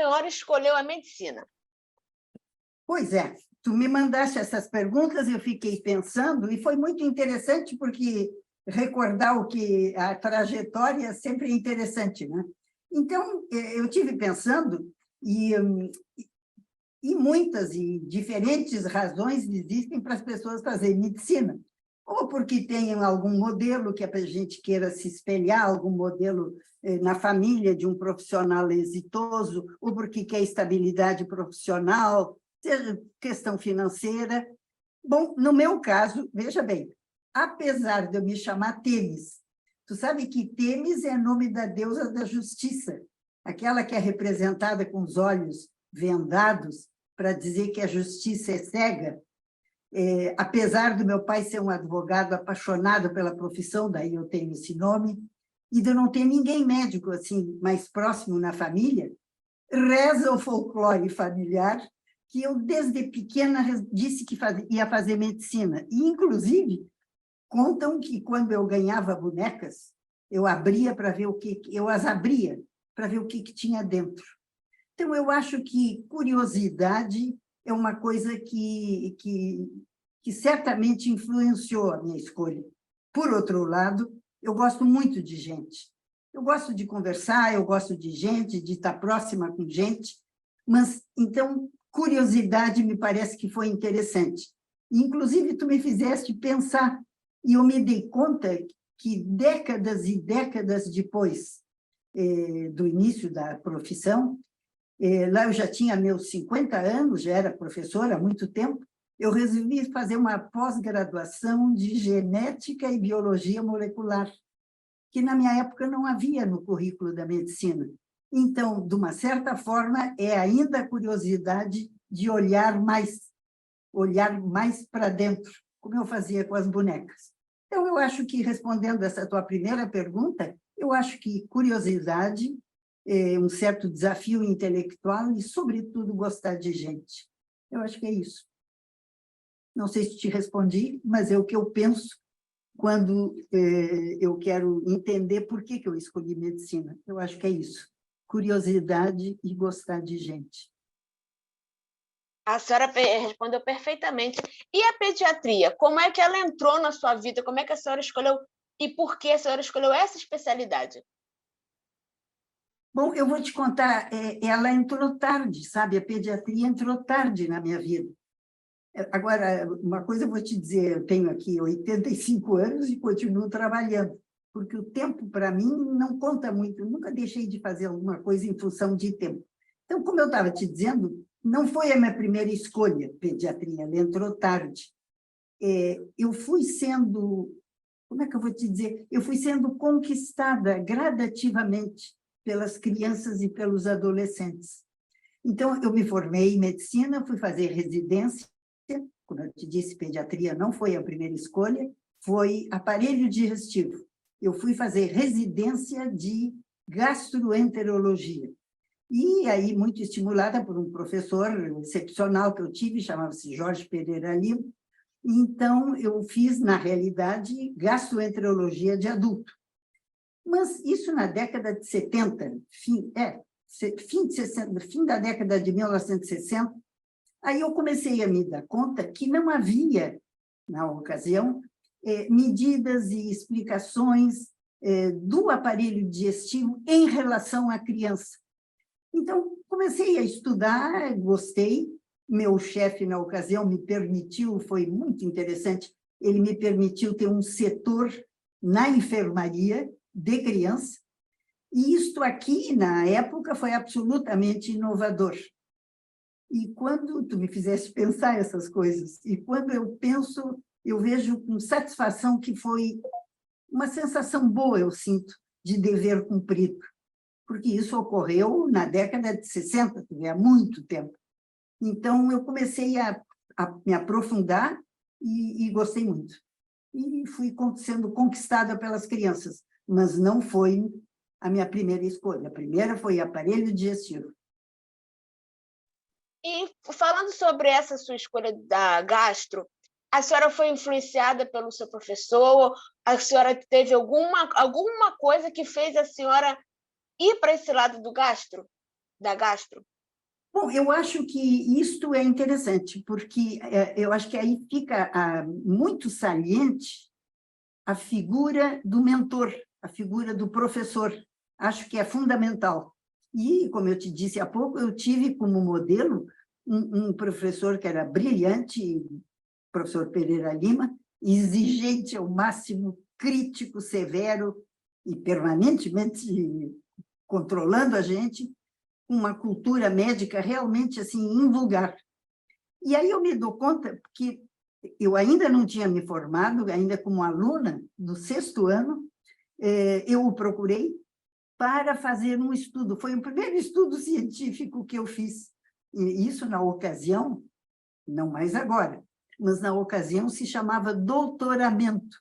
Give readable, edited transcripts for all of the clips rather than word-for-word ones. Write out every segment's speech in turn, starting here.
senhora escolheu a medicina? Pois é, tu me mandaste essas perguntas, eu fiquei pensando, e foi muito interessante, porque recordar a trajetória sempre é interessante, né? Então, eu tive pensando, e muitas e diferentes razões existem para as pessoas fazerem medicina. Ou porque tem algum modelo que a gente queira se espelhar, algum modelo na família de um profissional exitoso, ou porque quer estabilidade profissional, seja questão financeira. Bom, no meu caso, veja bem, apesar de eu me chamar Tênis, tu sabe que Tênis é nome da deusa da justiça, aquela que é representada com os olhos vendados para dizer que a justiça é cega. Apesar do meu pai ser um advogado apaixonado pela profissão, daí eu tenho esse nome, e de não ter ninguém médico assim mais próximo na família, reza o folclore familiar que eu, desde pequena, disse que ia fazer medicina. E, inclusive, contam que, quando eu ganhava bonecas, eu abria para ver eu as abria para ver o que tinha dentro. Então, eu acho que curiosidade é uma coisa que certamente influenciou a minha escolha. Por outro lado, eu gosto muito de gente. Eu gosto de conversar, eu gosto de gente, de estar próxima com gente, mas, então, curiosidade me parece que foi interessante. Inclusive, tu me fizeste pensar, e eu me dei conta que décadas e décadas depois do início da profissão, lá eu já tinha meus 50 anos, já era professora há muito tempo, eu resolvi fazer uma pós-graduação de genética e biologia molecular, que na minha época não havia no currículo da medicina. Então, de uma certa forma, é ainda a curiosidade de olhar mais para dentro, como eu fazia com as bonecas. Então, eu acho que, respondendo essa tua primeira pergunta, eu acho que curiosidade, um certo desafio intelectual e, sobretudo, gostar de gente. Eu acho que é isso. Não sei se te respondi, mas é o que eu penso quando eu quero entender por que eu escolhi medicina. Eu acho que é isso. Curiosidade e gostar de gente. A senhora respondeu perfeitamente. E a pediatria? Como é que ela entrou na sua vida? Como é que a senhora escolheu? E por que a senhora escolheu essa especialidade? Bom, eu vou te contar, ela entrou tarde, sabe? A pediatria entrou tarde na minha vida. Agora, uma coisa eu vou te dizer, eu tenho aqui 85 anos e continuo trabalhando, porque o tempo, para mim, não conta muito. Eu nunca deixei de fazer alguma coisa em função de tempo. Então, como eu estava te dizendo, não foi a minha primeira escolha, pediatria, ela entrou tarde. Eu fui sendo, como é que eu vou te dizer? Eu fui sendo conquistada gradativamente pelas crianças e pelos adolescentes. Então, eu me formei em medicina, fui fazer residência. Como eu te disse, pediatria não foi a primeira escolha, foi aparelho digestivo. Eu fui fazer residência de gastroenterologia. E aí, muito estimulada por um professor excepcional que eu tive, chamava-se Jorge Pereira Lima. Então, eu fiz, na realidade, gastroenterologia de adulto. Mas isso na década de 70, fim da década de 1960, aí eu comecei a me dar conta que não havia, na ocasião, medidas e explicações do aparelho digestivo em relação à criança. Então, comecei a estudar, gostei. Meu chefe, na ocasião, me permitiu, foi muito interessante, ele me permitiu ter um setor na enfermaria de criança, e isto aqui, na época, foi absolutamente inovador. E quando tu me fizeste pensar essas coisas, e quando eu penso, eu vejo com satisfação que foi uma sensação boa, eu sinto, de dever cumprido, porque isso ocorreu na década de 60, há muito tempo. Então, eu comecei a me aprofundar e gostei muito. E fui sendo conquistada pelas crianças, mas não foi a minha primeira escolha. A primeira foi aparelho digestivo. E falando sobre essa sua escolha da gastro, a senhora foi influenciada pelo seu professor? A senhora teve alguma coisa que fez a senhora ir para esse lado da gastro? Bom, eu acho que isto é interessante, porque eu acho que aí fica muito saliente a figura do mentor, a figura do professor. Acho que é fundamental. E, como eu te disse há pouco, eu tive como modelo um professor que era brilhante, professor Pereira Lima, exigente ao máximo, crítico, severo e permanentemente controlando a gente, uma cultura médica realmente assim invulgar. E aí eu me dou conta que eu ainda não tinha me formado, ainda como aluna, no 6º ano, eu o procurei para fazer um estudo. Foi o primeiro estudo científico que eu fiz. E isso, na ocasião, não mais agora, mas na ocasião se chamava doutoramento.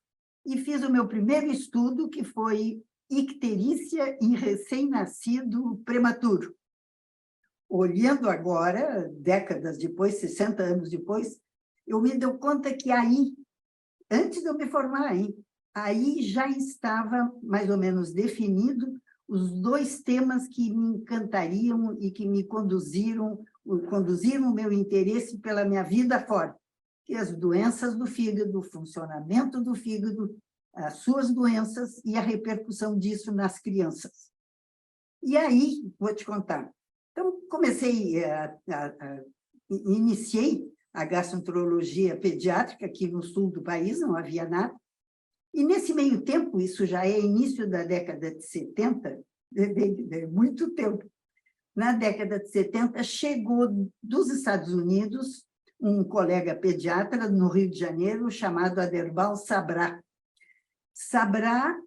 E fiz o meu primeiro estudo, que foi icterícia em recém-nascido prematuro. Olhando agora, décadas depois, 60 anos depois, eu me dou conta que aí, antes de eu me formar aí já estava mais ou menos definido os 2 temas que me encantariam e que me conduziram o meu interesse pela minha vida fora, que as doenças do fígado, o funcionamento do fígado, as suas doenças e a repercussão disso nas crianças. E aí, vou te contar. Então, iniciei a gastroenterologia pediátrica aqui no sul do país, não havia nada. E, nesse meio tempo, isso já é início da década de 70, de muito tempo, na década de 70, chegou dos Estados Unidos um colega pediatra no Rio de Janeiro, chamado Aderbal Sabrá. Sabrá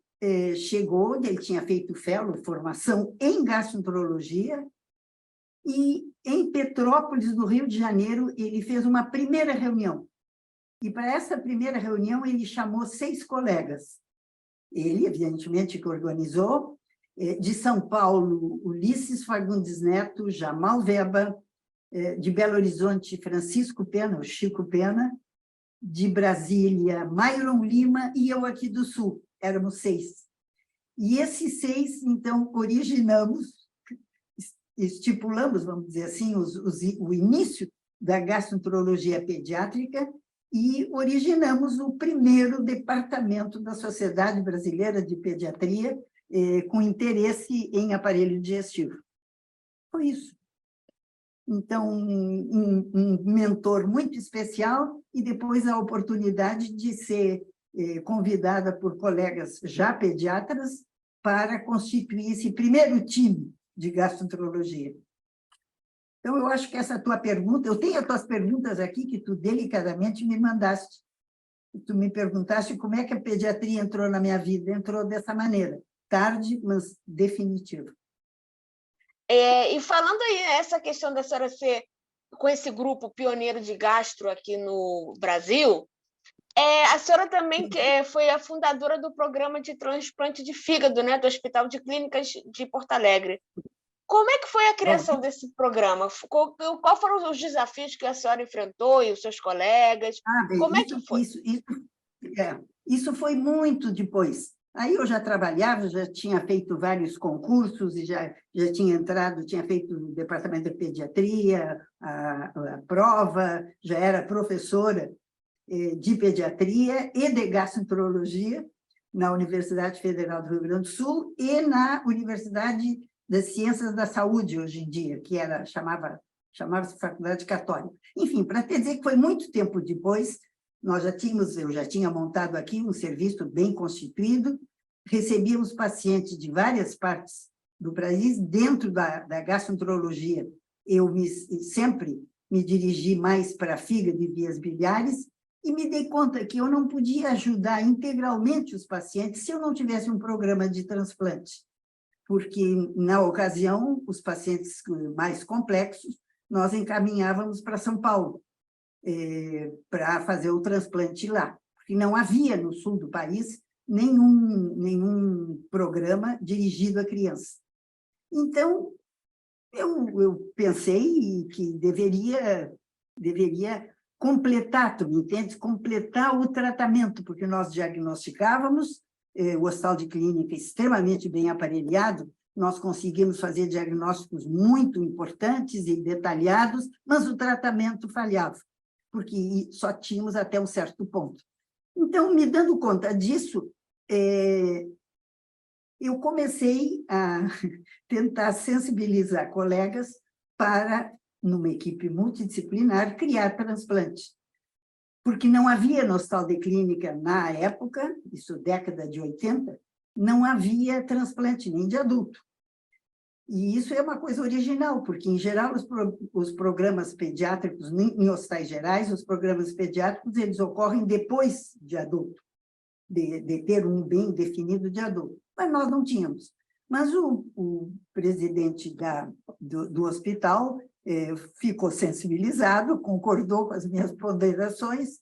chegou, ele tinha feito formação em gastroenterologia, e em Petrópolis, no Rio de Janeiro, ele fez uma primeira reunião. E para essa primeira reunião, ele chamou 6 colegas. Ele, evidentemente, que organizou, de São Paulo, Ulisses Fagundes Neto, Jamal Veba, de Belo Horizonte, Francisco Pena, o Chico Pena, de Brasília, Myron Lima, e eu aqui do Sul, éramos 6. E esses 6, então, estipulamos, vamos dizer assim, o início da gastroenterologia pediátrica e originamos o primeiro departamento da Sociedade Brasileira de Pediatria com interesse em aparelho digestivo. Foi isso. Então, um mentor muito especial e depois a oportunidade de ser convidada por colegas já pediatras para constituir esse primeiro time de gastroenterologia. Então, eu acho que essa tua pergunta, eu tenho as tuas perguntas aqui que tu delicadamente me mandaste. Tu me perguntaste como é que a pediatria entrou na minha vida. Entrou dessa maneira, tarde, mas definitivo. E falando aí essa questão da senhora ser com esse grupo pioneiro de gastro aqui no Brasil, a senhora também foi a fundadora do programa de transplante de fígado, né, do Hospital de Clínicas de Porto Alegre. Como é que foi a criação desse programa? Qual foram os desafios que a senhora enfrentou e os seus colegas? Bem, Como é que foi? Isso foi muito depois. Aí eu já trabalhava, já tinha feito vários concursos, e já tinha entrado, tinha feito o departamento de pediatria, a prova, já era professora de pediatria e de gastroenterologia na Universidade Federal do Rio Grande do Sul e na Universidade das Ciências da Saúde, hoje em dia, que chamava-se Faculdade Católica. Enfim, para te dizer que foi muito tempo depois, eu já tinha montado aqui um serviço bem constituído, recebíamos pacientes de várias partes do país, dentro da gastroenterologia, eu sempre me dirigi mais para fígado e vias biliares, e me dei conta que eu não podia ajudar integralmente os pacientes se eu não tivesse um programa de transplante, porque, na ocasião, os pacientes mais complexos, nós encaminhávamos para São Paulo, para fazer o transplante lá, porque não havia no sul do país nenhum programa dirigido a criança. Então, eu pensei que deveria completar, tu me entende? Completar o tratamento, porque nós diagnosticávamos, o hospital de clínica extremamente bem aparelhado, nós conseguimos fazer diagnósticos muito importantes e detalhados, mas o tratamento falhava, porque só tínhamos até um certo ponto. Então, me dando conta disso, eu comecei a tentar sensibilizar colegas para, numa equipe multidisciplinar, criar transplante. Porque não havia no Hospital de Clínica na época, isso década de 80, não havia transplante nem de adulto. E isso é uma coisa original, porque, em geral, os programas pediátricos, em hospitais gerais, os programas pediátricos, eles ocorrem depois de adulto, de ter um bem definido de adulto. Mas nós não tínhamos. Mas o presidente do hospital ficou sensibilizado, concordou com as minhas ponderações,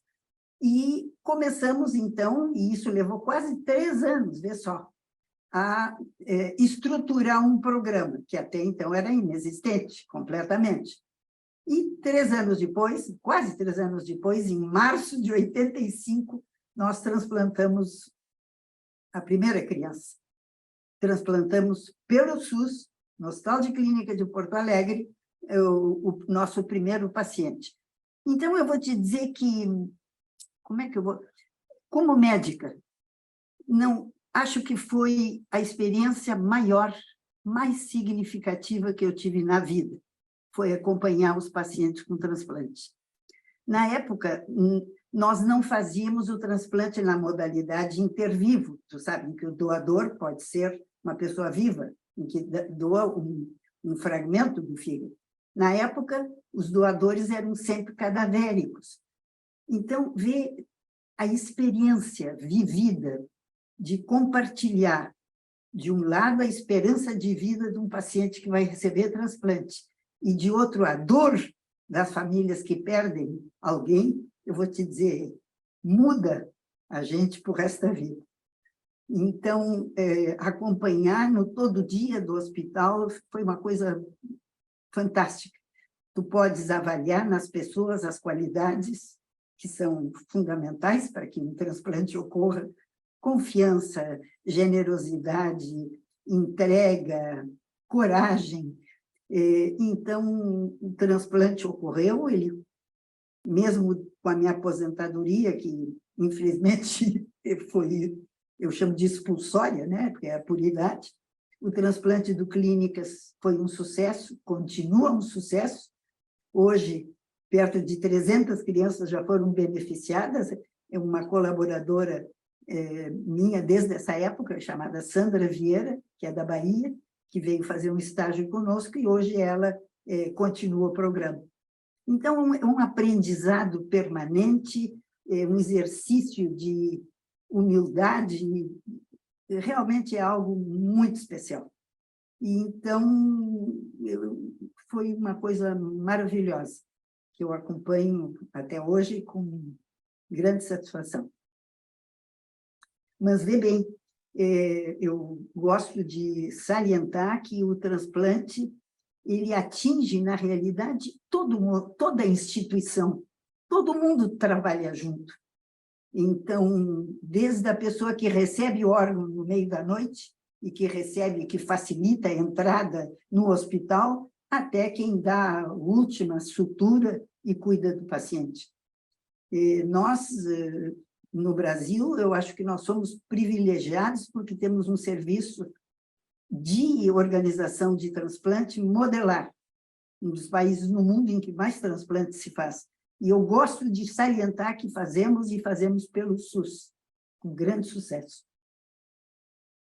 e começamos, então, e isso levou quase 3 anos, vê só, a estruturar um programa, que até então era inexistente, completamente. E 3 anos depois, quase 3 anos depois, em março de 85, nós transplantamos a primeira criança. Transplantamos pelo SUS, no Hospital de Clínica de Porto Alegre, o nosso primeiro paciente. Então, eu vou te dizer que, como é que eu vou... Como médica, não acho que foi a experiência maior, mais significativa que eu tive na vida, foi acompanhar os pacientes com transplante. Na época, nós não fazíamos o transplante na modalidade intervivo, tu sabe, em que o doador pode ser uma pessoa viva, em que doa um fragmento do fígado. Na época, os doadores eram sempre cadavéricos. Então, ver a experiência vivida de compartilhar, de um lado, a esperança de vida de um paciente que vai receber transplante, e, de outro, a dor das famílias que perdem alguém, eu vou te dizer, muda a gente para o resto da vida. Então, acompanhar no todo dia do hospital foi uma coisa fantástica. Tu podes avaliar nas pessoas as qualidades que são fundamentais para que um transplante ocorra: confiança, generosidade, entrega, coragem. Então, o transplante ocorreu, ele, mesmo com a minha aposentadoria, que, infelizmente, foi, eu chamo de expulsória, né? Porque é por idade, o transplante do Clínicas foi um sucesso, continua um sucesso. Hoje, perto de 300 crianças já foram beneficiadas. É uma colaboradora minha desde essa época, chamada Sandra Vieira, que é da Bahia, que veio fazer um estágio conosco, e hoje ela continua o programa. Então, é um aprendizado permanente, um exercício de humildade, realmente é algo muito especial. E, então, foi uma coisa maravilhosa, que eu acompanho até hoje com grande satisfação. Mas, vê bem, eu gosto de salientar que o transplante ele atinge, na realidade, toda a instituição, todo mundo trabalha junto. Então, desde a pessoa que recebe o órgão no meio da noite, e que facilita a entrada no hospital, até quem dá a última sutura e cuida do paciente. Nós, no Brasil, eu acho que nós somos privilegiados porque temos um serviço de organização de transplante modelar, um dos países no mundo em que mais transplante se faz. E eu gosto de salientar que fazemos e fazemos pelo SUS, com grande sucesso.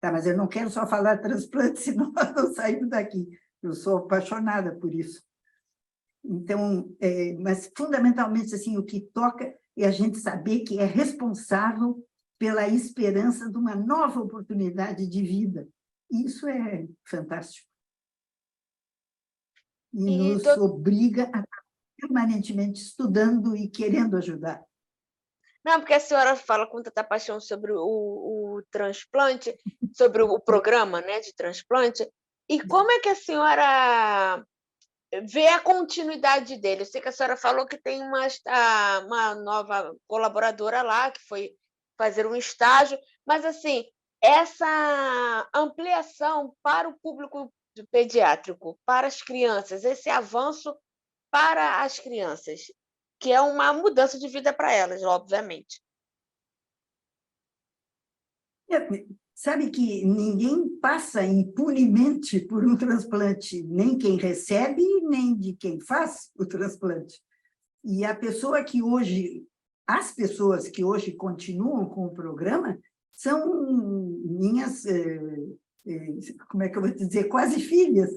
Tá, mas eu não quero só falar transplante, senão nós não saímos daqui. Eu sou apaixonada por isso. Então, mas fundamentalmente, assim, o que toca é a gente saber que é responsável pela esperança de uma nova oportunidade de vida. Isso é fantástico. E nos obriga a estar permanentemente estudando e querendo ajudar. Não, porque a senhora fala com tanta paixão sobre o transplante, sobre o programa, né, de transplante, e como é que a senhora vê a continuidade dele? Eu sei que a senhora falou que tem uma nova colaboradora lá, que foi fazer um estágio, mas, assim, essa ampliação para o público pediátrico, para as crianças, esse avanço para as crianças, que é uma mudança de vida para elas, obviamente. Sabe que ninguém passa impunemente por um transplante, nem quem recebe, nem de quem faz o transplante. E as pessoas que hoje continuam com o programa são minhas, como é que eu vou dizer, quase filhas.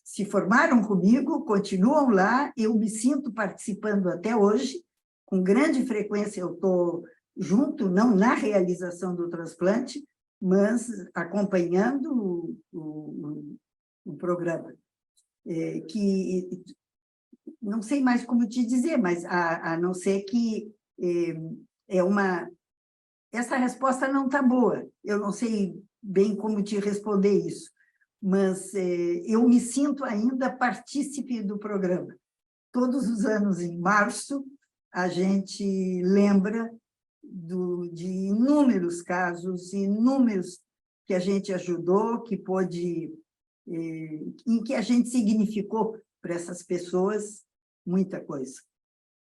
Se formaram comigo, continuam lá, eu me sinto participando até hoje, com grande frequência eu estou junto, não na realização do transplante, mas acompanhando o programa. Que não sei mais como te dizer, mas a não ser que essa resposta não está boa. Eu não sei bem como te responder isso, mas eu me sinto ainda partícipe do programa. Todos os anos, em março, a gente lembra de inúmeros casos, inúmeros que a gente ajudou, que pôde, em que a gente significou para essas pessoas muita coisa,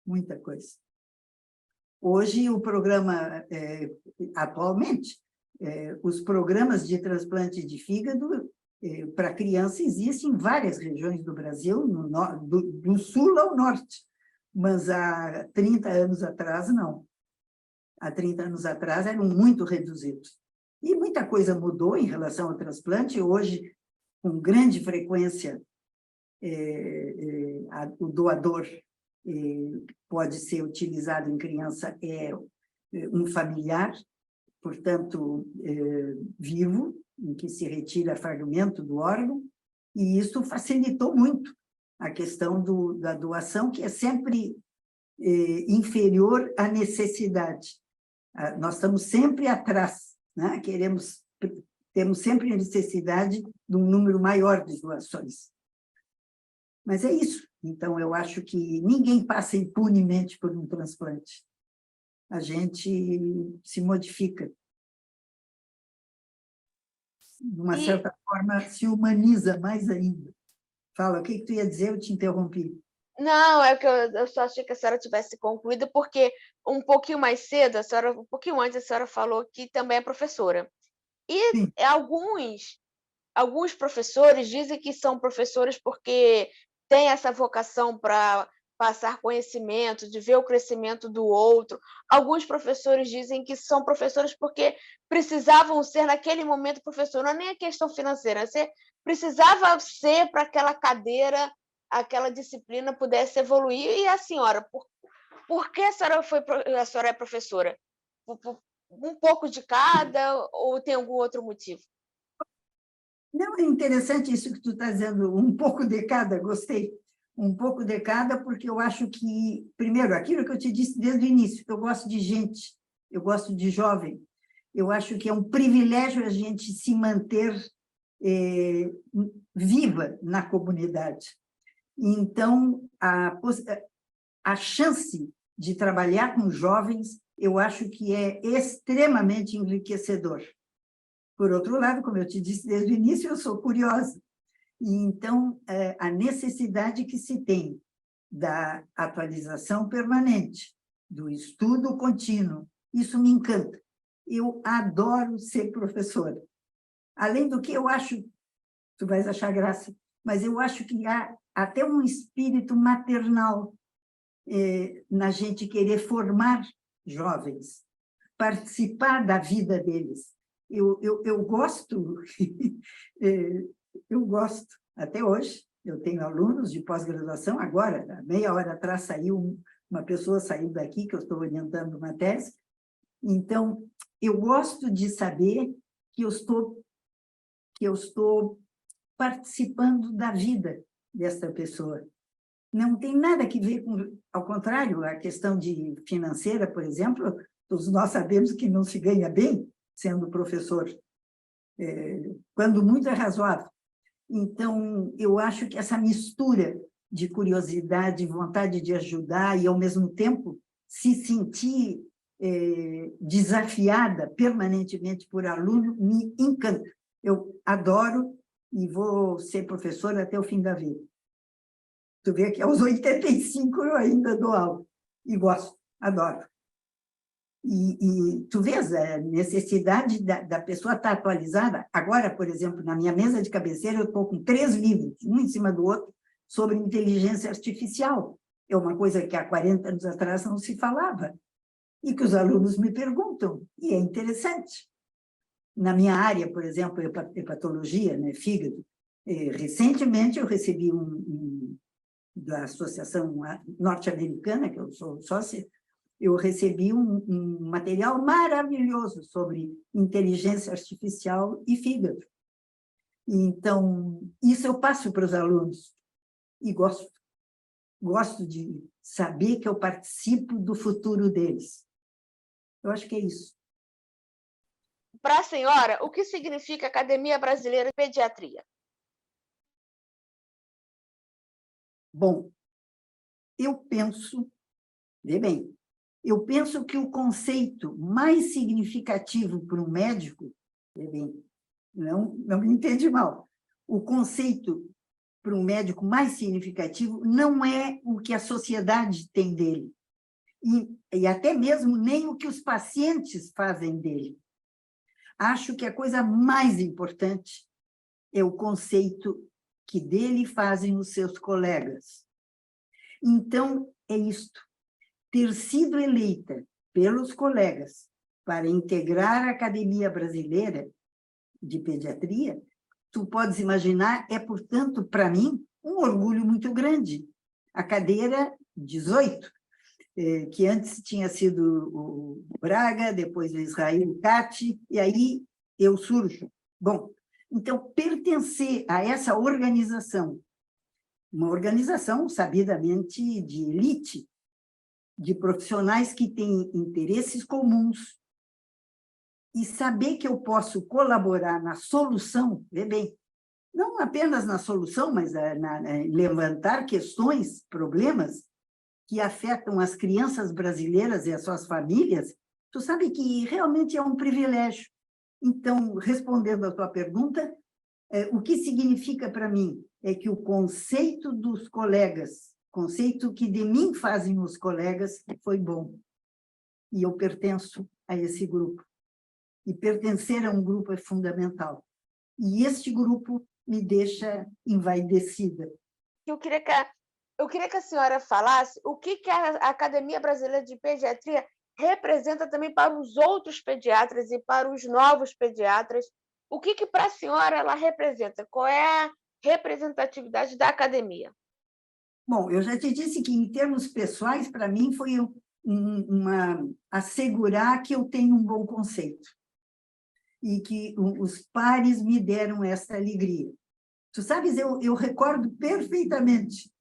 muita coisa. Hoje, o programa, atualmente, os programas de transplante de fígado para criança existem em várias regiões do Brasil, do sul ao norte, mas há 30 anos atrás, não. Há 30 anos atrás eram muito reduzidos. E muita coisa mudou em relação ao transplante. Hoje, com grande frequência, o doador pode ser utilizado em criança um familiar, portanto, vivo, em que se retira fragmento do órgão, e isso facilitou muito a questão da doação, que é sempre inferior à necessidade. Nós estamos sempre atrás, né? Temos sempre a necessidade de um número maior de doações. Mas é isso. Então, eu acho que ninguém passa impunemente por um transplante. A gente se modifica. De uma certa forma, se humaniza mais ainda. Fala, o que tu ia dizer? Eu te interrompi. Não, é que eu só achei que a senhora tivesse concluído, porque um pouquinho mais cedo, um pouquinho antes, a senhora falou que também é professora. E Sim. alguns professores dizem que são professores porque têm essa vocação para passar conhecimento, de ver o crescimento do outro. Alguns professores dizem que são professores porque precisavam ser, naquele momento, professor. Não é nem a questão financeira, você precisava ser para aquela cadeira, aquela disciplina pudesse evoluir. E a senhora, por que a senhora é professora? Um pouco de cada ou tem algum outro motivo? Não, é interessante isso que tu está dizendo, um pouco de cada, gostei. Um pouco de cada, porque eu acho que, primeiro, aquilo que eu te disse desde o início, eu gosto de gente, eu gosto de jovem. Eu acho que é um privilégio a gente se manter viva na comunidade. Então, a chance de trabalhar com jovens, eu acho que é extremamente enriquecedor. Por outro lado, como eu te disse desde o início, eu sou curiosa. E, então, a necessidade que se tem da atualização permanente, do estudo contínuo, isso me encanta. Eu adoro ser professora. Além do que eu acho, tu vais achar graça, mas eu acho que há até um espírito maternal na gente querer formar jovens, participar da vida deles. Eu gosto, eu gosto, até hoje, eu tenho alunos de pós-graduação, agora, meia hora atrás saiu, uma pessoa saiu daqui, que eu estou orientando uma tese, então, eu gosto de saber que eu estou participando da vida dessa pessoa. Não tem nada a ver com, ao contrário, a questão financeira, por exemplo, todos nós sabemos que não se ganha bem sendo professor, quando muito é razoável. Então, eu acho que essa mistura de curiosidade, vontade de ajudar e, ao mesmo tempo, se sentir desafiada permanentemente por aluno, me encanta. Eu adoro e vou ser professora até o fim da vida. Tu vê que aos 85 eu ainda dou aula. E gosto, adoro. E tu vês a necessidade da pessoa estar atualizada. Agora, por exemplo, na minha mesa de cabeceira, eu estou com 3 livros, um em cima do outro, sobre inteligência artificial. É uma coisa que há 40 anos atrás não se falava. E que os alunos me perguntam, e é interessante. Na minha área, por exemplo, hepatologia, né, fígado, recentemente eu recebi da Associação Norte-Americana, que eu sou sócia, eu recebi um material maravilhoso sobre inteligência artificial e fígado. Então, isso eu passo para os alunos e gosto de saber que eu participo do futuro deles. Eu acho que é isso. Para a senhora, o que significa Academia Brasileira de Pediatria? Bom, eu penso, vê bem, eu penso que o conceito mais significativo para um médico, vê bem, não me entende mal, o conceito para um médico mais significativo não é o que a sociedade tem dele, e até mesmo nem o que os pacientes fazem dele. Acho que a coisa mais importante é o conceito que dele fazem os seus colegas. Então, é isto. Ter sido eleita pelos colegas para integrar a Academia Brasileira de Pediatria, tu podes imaginar, é, portanto, para mim, um orgulho muito grande. A cadeira 18, que antes tinha sido o Braga, depois o Israel Cati, e aí eu surjo. Bom, então, pertencer a essa organização, uma organização sabidamente de elite, de profissionais que têm interesses comuns, e saber que eu posso colaborar na solução, vê bem, não apenas na solução, mas levantar questões, problemas, que afetam as crianças brasileiras e as suas famílias, tu sabe que realmente é um privilégio. Então, respondendo à tua pergunta, o que significa para mim é que o conceito dos colegas, conceito que de mim fazem os colegas, foi bom. E eu pertenço a esse grupo. E pertencer a um grupo é fundamental. E este grupo me deixa envaidecida. Eu queria que a senhora falasse o que a Academia Brasileira de Pediatria representa também para os outros pediatras e para os novos pediatras. O que para a senhora ela representa? Qual é a representatividade da academia? Bom, eu já te disse que, em termos pessoais, para mim, foi assegurar que eu tenho um bom conceito e que os pares me deram essa alegria. Tu sabes, eu recordo perfeitamente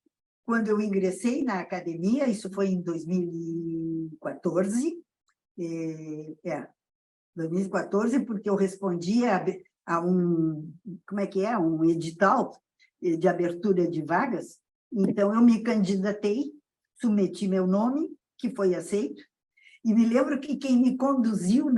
quando eu ingressei na academia, isso foi em 2014, 2014, porque eu respondia a um edital de abertura de vagas, então eu me candidatei, submeti meu nome, que foi aceito, e me lembro que quem me conduziu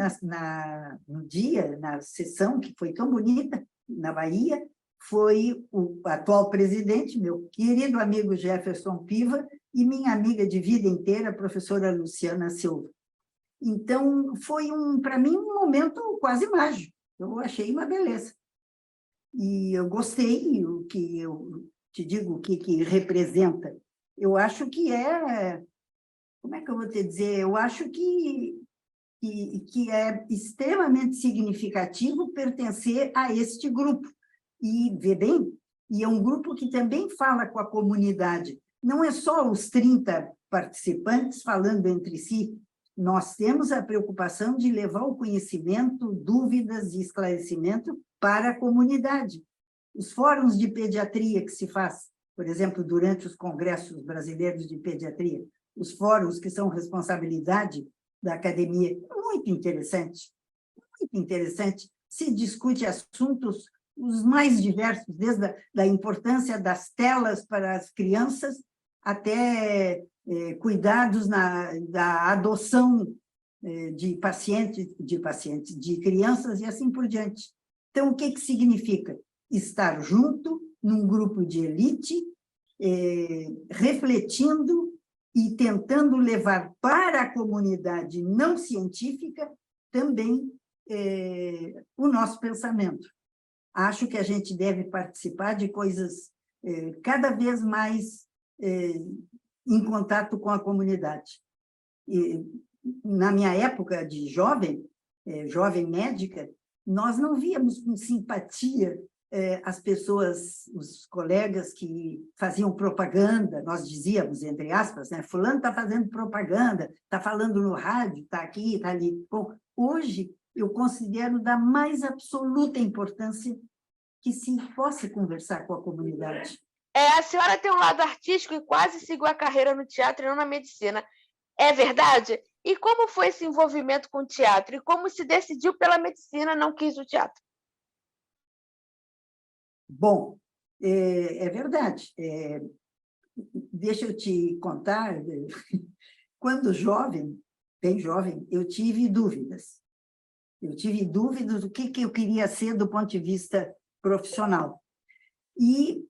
no dia, na sessão, que foi tão bonita, na Bahia, foi o atual presidente, meu querido amigo Jefferson Piva, e minha amiga de vida inteira, a professora Luciana Silva. Então, foi, para mim, um momento quase mágico. Eu achei uma beleza. E eu gostei, o que eu te digo, o que representa. Eu acho que como é que eu vou te dizer? Eu acho que é extremamente significativo pertencer a este grupo. E, vê bem, e é um grupo que também fala com a comunidade. Não é só os 30 participantes falando entre si. Nós temos a preocupação de levar o conhecimento, dúvidas e esclarecimento para a comunidade. Os fóruns de pediatria que se faz, por exemplo, durante os congressos brasileiros de pediatria, os fóruns que são responsabilidade da academia, muito interessante, muito interessante. Se discute assuntos os mais diversos, desde a importância das telas para as crianças até cuidados da adoção de crianças e assim por diante. Então, o que significa? Estar junto, num grupo de elite, refletindo e tentando levar para a comunidade não científica também o nosso pensamento. Acho que a gente deve participar de coisas cada vez mais em contato com a comunidade. E, na minha época de jovem médica, nós não víamos com simpatia as pessoas, os colegas que faziam propaganda, nós dizíamos, entre aspas, né? Fulano está fazendo propaganda, está falando no rádio, está aqui, está ali. Bom, hoje, eu considero da mais absoluta importância que se possa conversar com a comunidade. A senhora tem um lado artístico e quase seguiu a carreira no teatro e não na medicina. É verdade? E como foi esse envolvimento com o teatro? E como se decidiu pela medicina, não quis o teatro? Bom, é verdade. Deixa eu te contar. Quando jovem, bem jovem, eu tive dúvidas. Eu tive dúvidas do que eu queria ser do ponto de vista profissional. E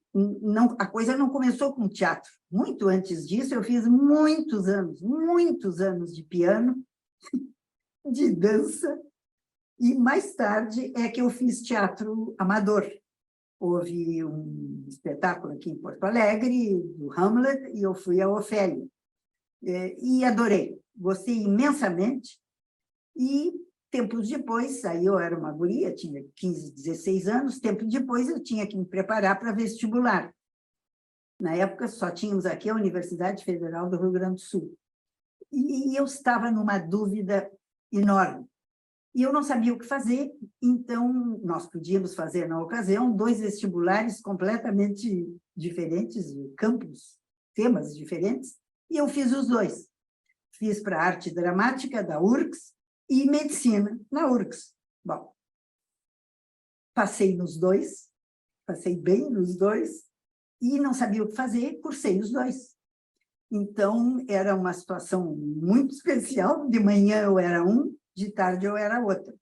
a coisa não começou com teatro. Muito antes disso, eu fiz muitos anos de piano, de dança, e mais tarde é que eu fiz teatro amador. Houve um espetáculo aqui em Porto Alegre, do Hamlet, e eu fui a Ofélia. E adorei, gostei imensamente. E tempos depois, aí eu era uma guria, tinha 15, 16 anos, tempo depois eu tinha que me preparar para vestibular. Na época, só tínhamos aqui a Universidade Federal do Rio Grande do Sul. E eu estava numa dúvida enorme. E eu não sabia o que fazer, então nós podíamos fazer, na ocasião, 2 vestibulares completamente diferentes, campos, temas diferentes, e eu fiz os 2. Fiz para arte dramática, da URGS, e medicina, na URGS. Bom, passei nos 2, passei bem nos 2, e não sabia o que fazer, cursei os 2. Então, era uma situação muito especial, de manhã eu era um, de tarde eu era outra.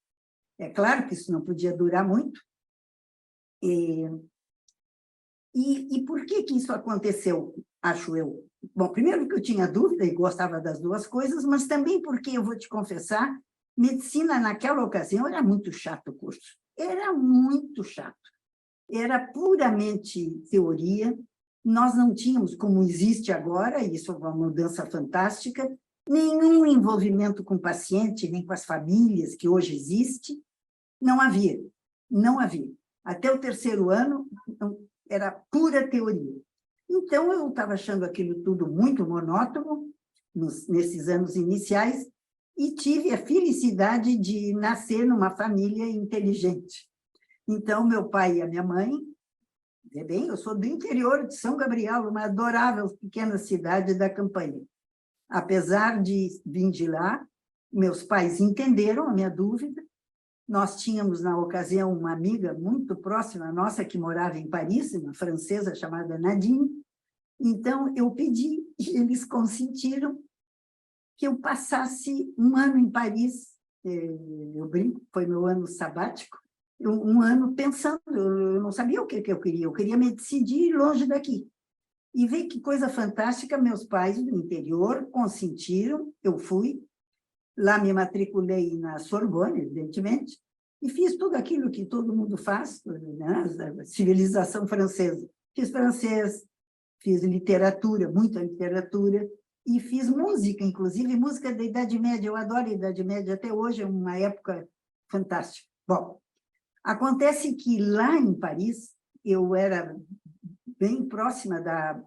É claro que isso não podia durar muito. E por que isso aconteceu, acho eu? Bom, primeiro que eu tinha dúvida e gostava das duas coisas, mas também porque, eu vou te confessar, medicina naquela ocasião era muito chato o curso. Era muito chato. Era puramente teoria. Nós não tínhamos, como existe agora, isso é uma mudança fantástica, nenhum envolvimento com o paciente, nem com as famílias, que hoje existe, não havia. Até o 3º ano, era pura teoria. Então, eu estava achando aquilo tudo muito monótono, nesses anos iniciais, e tive a felicidade de nascer numa família inteligente. Então, meu pai e a minha mãe, bem, eu sou do interior de São Gabriel, uma adorável pequena cidade da campanha. Apesar de vir de lá, meus pais entenderam a minha dúvida. Nós tínhamos, na ocasião, uma amiga muito próxima nossa que morava em Paris, uma francesa chamada Nadine. Então, eu pedi e eles consentiram que eu passasse um ano em Paris. Eu brinco, foi meu ano sabático. Um ano pensando, eu não sabia o que eu queria me decidir longe daqui. E ver que coisa fantástica, meus pais do interior consentiram, eu fui, lá me matriculei na Sorbonne, evidentemente, e fiz tudo aquilo que todo mundo faz, né? A civilização francesa. Fiz francês, fiz literatura, muita literatura, e fiz música, inclusive música da Idade Média. Eu adoro a Idade Média, até hoje é uma época fantástica. Bom, acontece que lá em Paris, eu era bem próxima da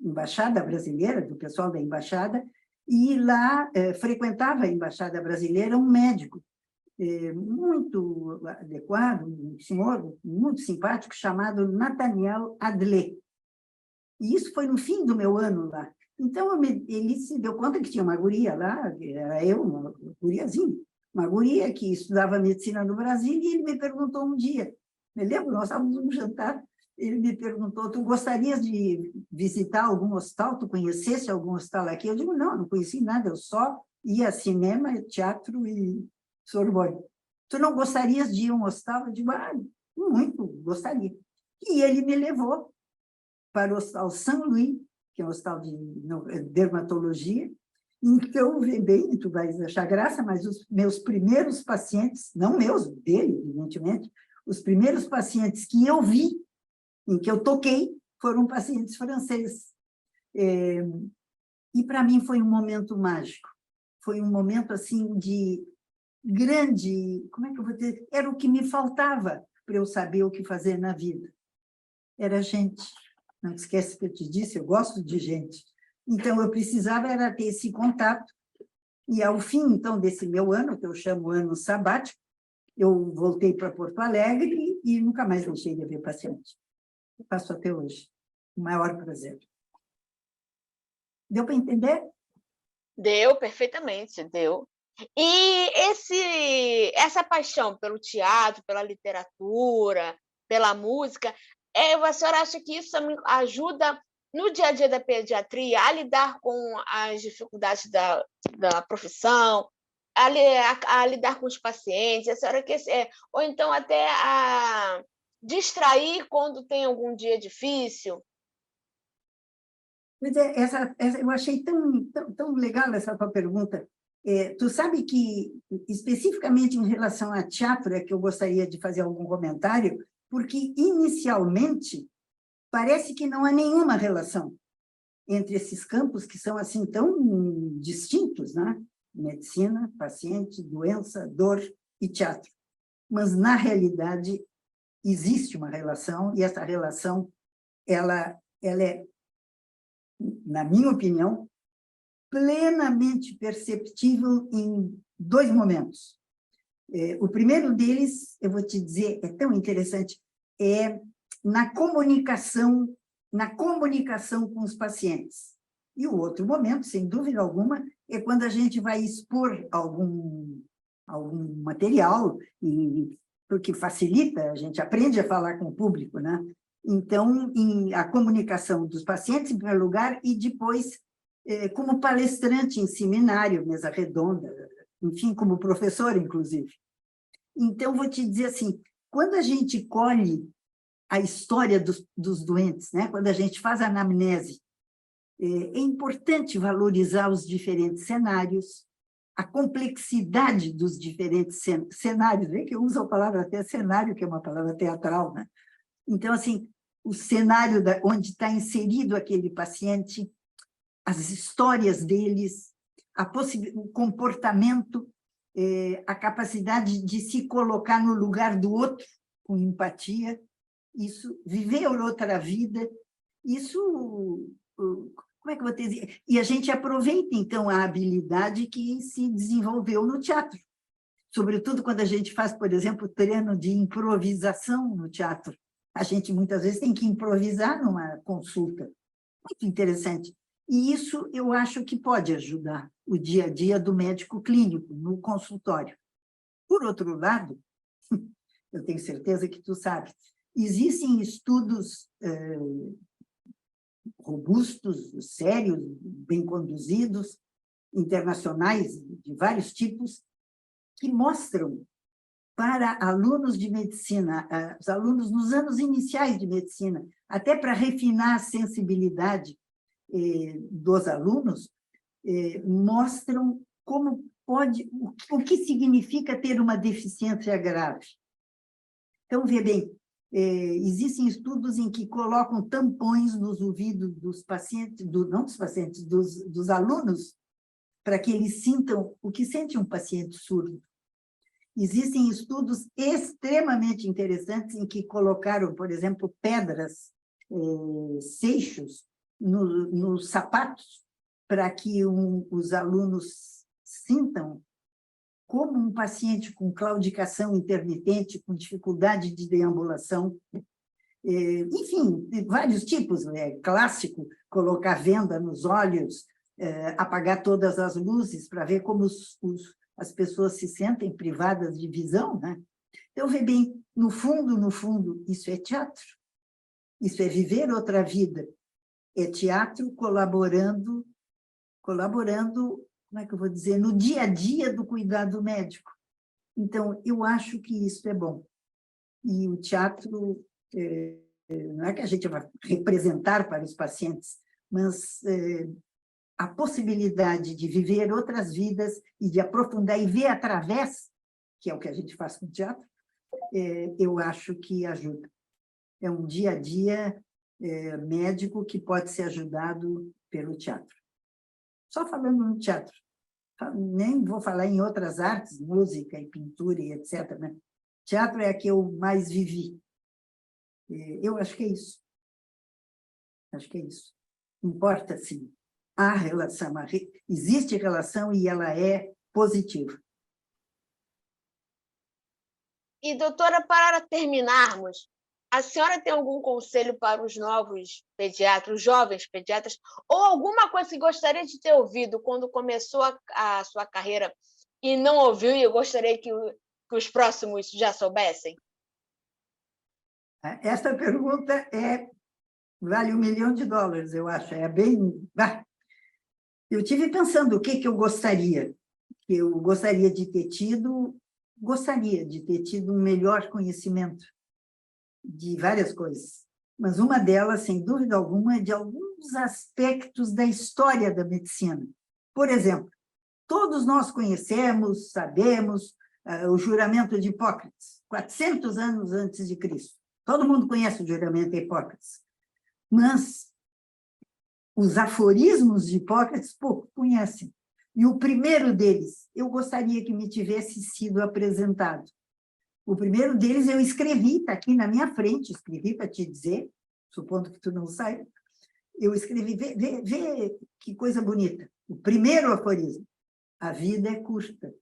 embaixada brasileira, do pessoal da embaixada, e lá frequentava a embaixada brasileira um médico muito adequado, um senhor muito simpático, chamado Nathaniel Adlet. E isso foi no fim do meu ano lá. Então, ele se deu conta que tinha uma guria lá, era eu, uma guriazinha, uma guria que estudava medicina no Brasil, e ele me perguntou um dia, me lembro, nós estávamos num jantar, ele me perguntou, tu gostarias de visitar algum hospital? Tu conhecesse algum hospital aqui? Eu digo, não conheci nada, eu só ia a cinema, teatro e Sorbonne. Tu não gostarias de ir a um hospital? Eu digo, muito, gostaria. E ele me levou para o Hospital São Luís, que é um hospital de dermatologia. Então, bem, tu vais achar graça, mas os meus primeiros pacientes, não meus, dele, evidentemente, os primeiros pacientes que eu vi, em que eu toquei, foram pacientes franceses. E, para mim, foi um momento mágico. Foi um momento, assim, de grande... Como é que eu vou dizer? Era o que me faltava para eu saber o que fazer na vida. Era gente. Não esquece que eu te disse, eu gosto de gente. Então, eu precisava era ter esse contato. E, ao fim, então, desse meu ano, que eu chamo ano sabático, eu voltei para Porto Alegre e nunca mais deixei de ver paciente. Eu faço até hoje. O maior prazer. Deu para entender? Deu, perfeitamente, deu. E essa paixão pelo teatro, pela literatura, pela música, a senhora acha que isso também ajuda no dia a dia da pediatria a lidar com as dificuldades da profissão, a lidar com os pacientes, a senhora ou então até a distrair quando tem algum dia difícil? Pois é, eu achei tão legal essa tua pergunta. Tu sabe que, especificamente em relação a teatro, é que eu gostaria de fazer algum comentário, porque, inicialmente, parece que não há nenhuma relação entre esses campos que são assim tão distintos, né? Medicina, paciente, doença, dor e teatro. Mas, na realidade, existe uma relação, e essa relação ela é, na minha opinião, plenamente perceptível em 2 momentos. O primeiro deles, eu vou te dizer, é tão interessante, é na comunicação com os pacientes. E o outro momento, sem dúvida alguma, é quando a gente vai expor algum material, porque facilita, a gente aprende a falar com o público, né? Então, a comunicação dos pacientes, em primeiro lugar, e depois, como palestrante em seminário, mesa redonda, enfim, como professor, inclusive. Então, vou te dizer assim, quando a gente colhe a história dos doentes, né? Quando a gente faz a anamnese, é importante valorizar os diferentes cenários, a complexidade dos diferentes cenários, vê que eu uso a palavra até cenário, que é uma palavra teatral, né? Então, assim, o cenário onde está inserido aquele paciente, as histórias deles, o comportamento, a capacidade de se colocar no lugar do outro, com empatia, isso, viver outra vida, isso, como é que eu vou dizer? E a gente aproveita, então, a habilidade que se desenvolveu no teatro, sobretudo quando a gente faz, por exemplo, treino de improvisação no teatro. A gente, muitas vezes, tem que improvisar numa consulta. Muito interessante. E isso eu acho que pode ajudar o dia a dia do médico clínico, no consultório. Por outro lado, eu tenho certeza que tu sabe, existem estudos robustos, sérios, bem conduzidos, internacionais, de vários tipos, que mostram para alunos de medicina, os alunos nos anos iniciais de medicina, até para refinar a sensibilidade dos alunos, mostram como o que significa ter uma deficiência grave. Então, vê bem, existem estudos em que colocam tampões nos ouvidos dos pacientes, não dos pacientes, dos alunos, para que eles sintam o que sente um paciente surdo. Existem estudos extremamente interessantes em que colocaram, por exemplo, pedras, seixos, nos sapatos, para que os alunos sintam como um paciente com claudicação intermitente, com dificuldade de deambulação, enfim, vários tipos, clássico, colocar venda nos olhos, apagar todas as luzes para ver como as pessoas se sentem privadas de visão, né? Então, vê bem, no fundo, isso é teatro, isso é viver outra vida, é teatro colaborando como é que eu vou dizer, no dia a dia do cuidado médico. Então, eu acho que isso é bom. E o teatro, não é que a gente vai representar para os pacientes, mas a possibilidade de viver outras vidas e de aprofundar e ver através, que é o que a gente faz com o teatro, eu acho que ajuda. É um dia a dia médico que pode ser ajudado pelo teatro. Só falando no teatro. Nem vou falar em outras artes, música e pintura e etc. Né? Teatro é a que eu mais vivi. Eu acho que é isso. Acho que é isso. Importa, sim. Há relação, existe relação e ela é positiva. E, doutora, para terminarmos, a senhora tem algum conselho para os novos pediatras, os jovens pediatras, ou alguma coisa que gostaria de ter ouvido quando começou a sua carreira e não ouviu, e eu gostaria que os próximos já soubessem? Essa pergunta vale $1 milhão, eu acho. É bem... Eu tive pensando o que eu gostaria. Eu gostaria de ter tido um melhor conhecimento de várias coisas, mas uma delas, sem dúvida alguma, é de alguns aspectos da história da medicina. Por exemplo, todos nós conhecemos, sabemos, o juramento de Hipócrates, 400 anos antes de Cristo. Todo mundo conhece o juramento de Hipócrates, mas os aforismos de Hipócrates pouco conhecem. E o primeiro deles, eu gostaria que me tivesse sido apresentado. O primeiro deles eu escrevi, está aqui na minha frente, escrevi para te dizer, supondo que tu não saiba, eu escrevi, vê que coisa bonita. O primeiro aforismo: a vida é curta,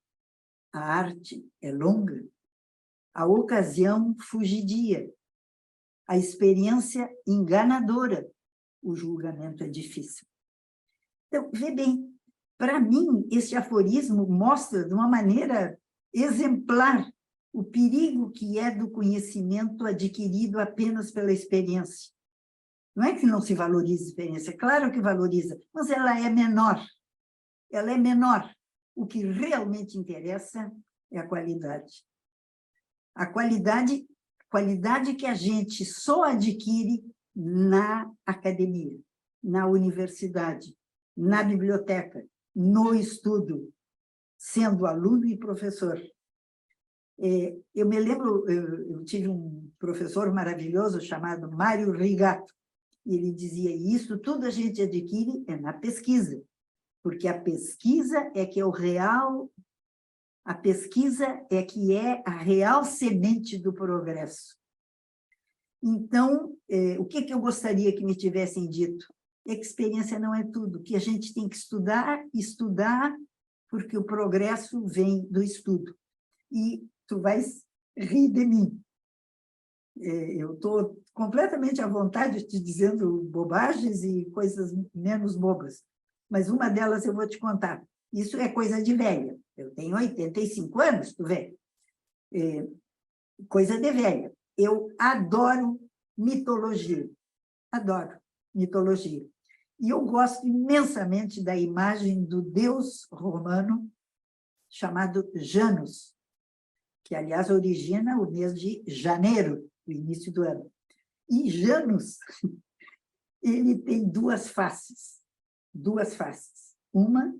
a arte é longa, a ocasião fugidia, a experiência enganadora, o julgamento é difícil. Então, vê bem, para mim, esse aforismo mostra de uma maneira exemplar o perigo que é do conhecimento adquirido apenas pela experiência. Não é que não se valorize a experiência, claro que valoriza, mas ela é menor. Ela é menor. O que realmente interessa é a qualidade. A qualidade que a gente só adquire na academia, na universidade, na biblioteca, no estudo, sendo aluno e professor. Eu me lembro, eu tive um professor maravilhoso chamado Mário Rigato, e ele dizia: isso tudo a gente adquire na pesquisa, porque a pesquisa é que é o real, a pesquisa é que é a real semente do progresso. Então, o que eu gostaria que me tivessem dito? É que experiência não é tudo, que a gente tem que estudar, porque o progresso vem do estudo. E tu vais rir de mim. Eu estou completamente à vontade te dizendo bobagens e coisas menos bobas, mas uma delas eu vou te contar. Isso é coisa de velha. Eu tenho 85 anos, tu vê? Coisa de velha. Eu adoro mitologia. Adoro mitologia. E eu gosto imensamente da imagem do deus romano chamado Janus, que, aliás, origina o mês de janeiro, o início do ano. E Janus, ele tem duas faces. Uma,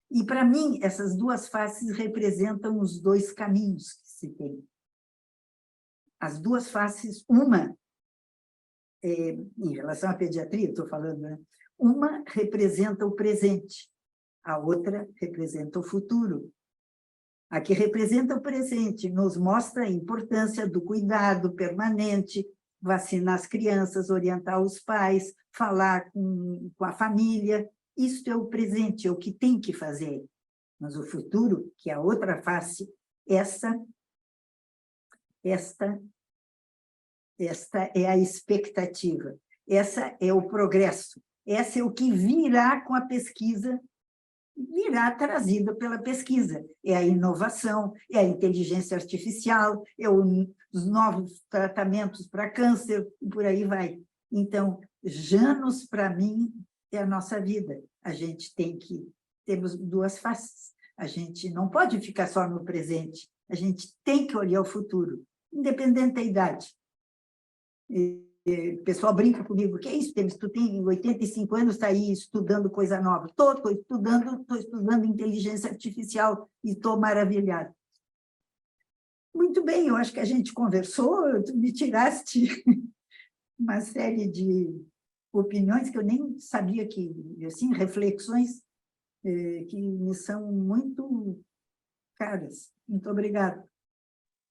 e para mim, essas duas faces representam os dois caminhos que se tem. As duas faces, uma, em relação à pediatria, estou falando, né? Uma representa o presente, a outra representa o futuro. A que representa o presente nos mostra a importância do cuidado permanente, vacinar as crianças, orientar os pais, falar com a família. Isso é o presente, é o que tem que fazer. Mas o futuro, que é a outra face, esta é a expectativa, essa é o progresso, essa é o que virá com a pesquisa, virá trazida pela pesquisa. É a inovação, é a inteligência artificial, é os novos tratamentos para câncer, e por aí vai. Então, Janus, para mim, é a nossa vida. A gente tem que temos duas faces. A gente não pode ficar só no presente, a gente tem que olhar o futuro, independente da idade. O pessoal brinca comigo, que é isso, Temis? Tu tem 85 anos, está aí estudando coisa nova. Estou estudando inteligência artificial e estou maravilhada. Muito bem, eu acho que a gente conversou, tu me tiraste uma série de opiniões que eu nem sabia que, assim, reflexões que me são muito caras. Muito obrigada.